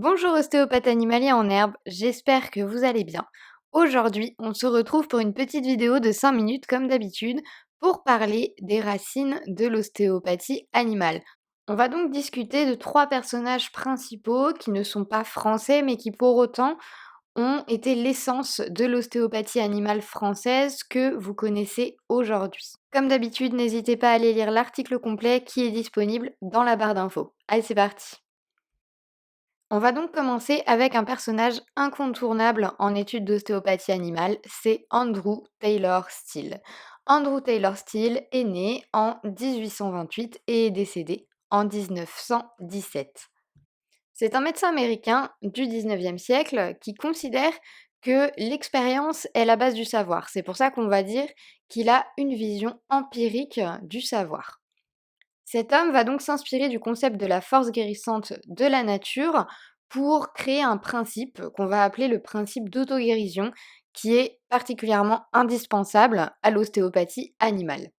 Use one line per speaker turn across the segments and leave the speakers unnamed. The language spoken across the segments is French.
Bonjour ostéopathe animalier en herbe, j'espère que vous allez bien. Aujourd'hui, on se retrouve pour une petite vidéo de 5 minutes comme d'habitude pour parler des racines de l'ostéopathie animale. On va donc discuter de trois personnages principaux qui ne sont pas français mais qui pour autant ont été l'essence de l'ostéopathie animale française que vous connaissez aujourd'hui. Comme d'habitude, n'hésitez pas à aller lire l'article complet qui est disponible dans la barre d'infos. Allez, c'est parti! On va donc commencer avec un personnage incontournable en études d'ostéopathie animale, c'est Andrew Taylor Still. Andrew Taylor Still est né en 1828 et est décédé en 1917. C'est un médecin américain du 19e siècle qui considère que l'expérience est la base du savoir. C'est pour ça qu'on va dire qu'il a une vision empirique du savoir. Cet homme va donc s'inspirer du concept de la force guérissante de la nature pour créer un principe qu'on va appeler le principe d'auto-guérison, qui est particulièrement indispensable à l'ostéopathie animale.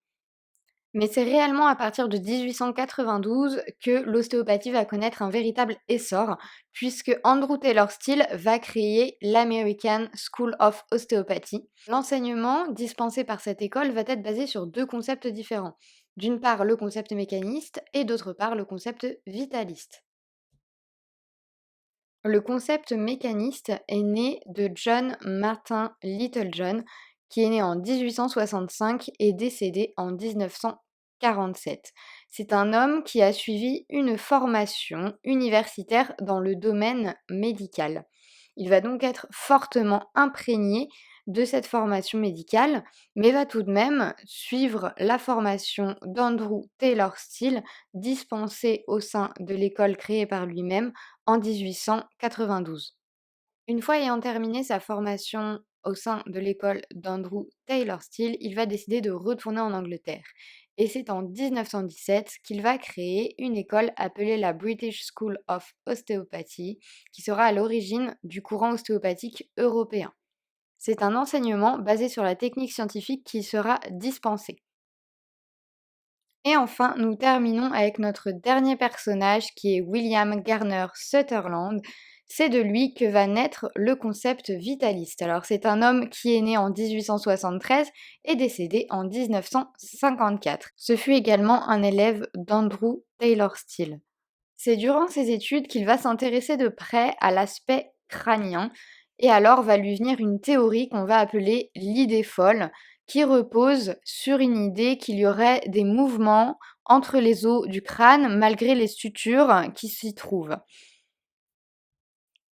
Mais c'est réellement à partir de 1892 que l'ostéopathie va connaître un véritable essor, puisque Andrew Taylor Still va créer l'American School of Osteopathy. L'enseignement dispensé par cette école va être basé sur deux concepts différents. D'une part, le concept mécaniste et d'autre part, le concept vitaliste. Le concept mécaniste est né de John Martin Littlejohn, qui est né en 1865 et décédé en 1947. C'est un homme qui a suivi une formation universitaire dans le domaine médical. Il va donc être fortement imprégné de cette formation médicale, mais va tout de même suivre la formation d'Andrew Taylor Still, dispensée au sein de l'école créée par lui-même en 1892. Une fois ayant terminé sa formation au sein de l'école d'Andrew Taylor Still, il va décider de retourner en Angleterre. Et c'est en 1917 qu'il va créer une école appelée la British School of Osteopathy, qui sera à l'origine du courant ostéopathique européen. C'est un enseignement basé sur la technique scientifique qui sera dispensé. Et enfin, nous terminons avec notre dernier personnage qui est William Garner Sutherland. C'est de lui que va naître le concept vitaliste. Alors c'est un homme qui est né en 1873 et décédé en 1954. Ce fut également un élève d'Andrew Taylor Still. C'est durant ses études qu'il va s'intéresser de près à l'aspect crânien et alors va lui venir une théorie qu'on va appeler l'idée folle, qui repose sur une idée qu'il y aurait des mouvements entre les os du crâne malgré les sutures qui s'y trouvent.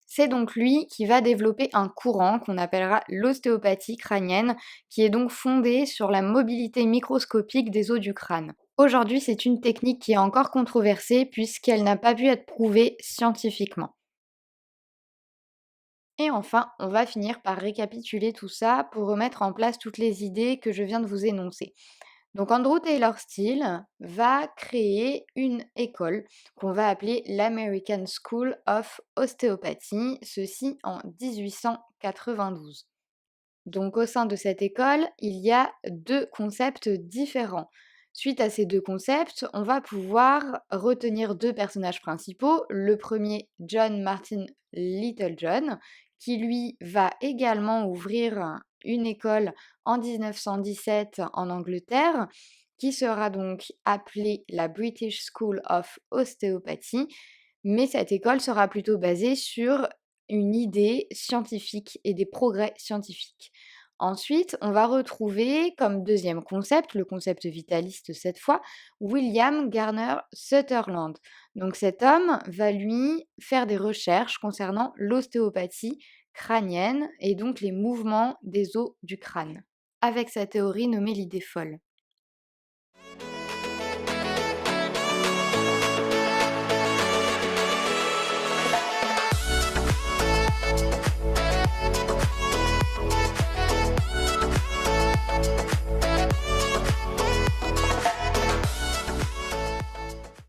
C'est donc lui qui va développer un courant qu'on appellera l'ostéopathie crânienne, qui est donc fondée sur la mobilité microscopique des os du crâne. Aujourd'hui, c'est une technique qui est encore controversée puisqu'elle n'a pas pu être prouvée scientifiquement. Et enfin, on va finir par récapituler tout ça pour remettre en place toutes les idées que je viens de vous énoncer. Donc Andrew Taylor Still va créer une école qu'on va appeler l'American School of Osteopathy, ceci en 1892. Donc au sein de cette école, il y a deux concepts différents. Suite à ces deux concepts, on va pouvoir retenir deux personnages principaux. Le premier, John Martin Littlejohn, qui lui va également ouvrir une école en 1917 en Angleterre, qui sera donc appelée la British School of Osteopathy, mais cette école sera plutôt basée sur une idée scientifique et des progrès scientifiques. Ensuite, on va retrouver comme deuxième concept, le concept vitaliste cette fois, William Garner Sutherland. Donc cet homme va lui faire des recherches concernant l'ostéopathie crânienne et donc les mouvements des os du crâne, avec sa théorie nommée l'idée folle.